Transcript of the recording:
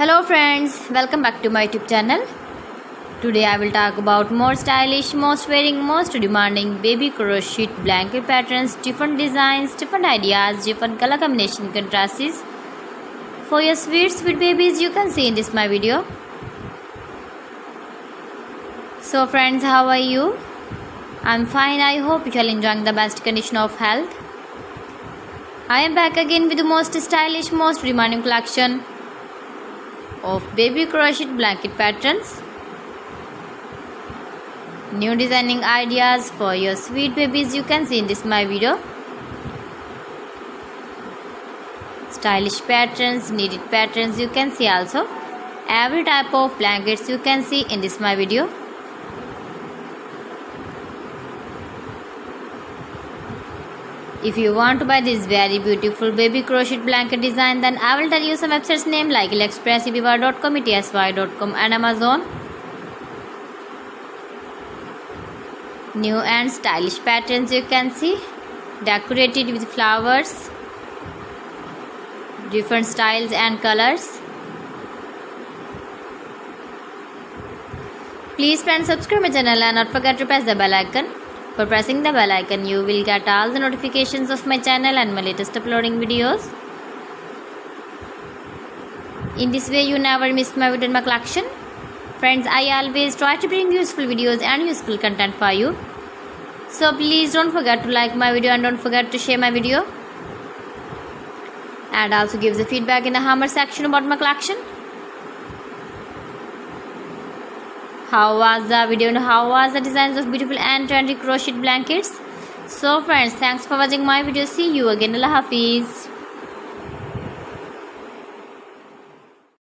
Hello friends, welcome back to my YouTube channel. Today I will talk about more stylish, most wearing, most demanding baby crochet blanket patterns, different designs, different ideas, different color combination contrasts for your sweet babies you can see in this my video. So friends, how are you? I'm fine. I hope you are enjoying the best condition of health. I am back again with the most stylish, most demanding collection of baby crochet blanket patterns. New designing ideas for your sweet babies you can see in this my video. Stylish patterns, needed patterns you can see also. Every type of blankets you can see in this my video. If you want to buy this very beautiful baby crochet blanket design, then I will tell you some websites name like AliExpress, eBay.com, ETSY.com and Amazon. New and stylish patterns you can see, decorated with flowers, different styles and colors. Please friends, subscribe my channel and not forget to press the bell icon. For pressing the bell icon, you will get all the notifications of my channel and my latest uploading videos. In this way, you never miss my video in my collection. Friends, I always try to bring useful videos and useful content for you. So please don't forget to like my video and don't forget to share my video. And also give the feedback in the comment section about my collection. How was the video and how was the designs of beautiful and trendy crochet blankets? So friends, thanks for watching my video. See you again. Allah Hafiz.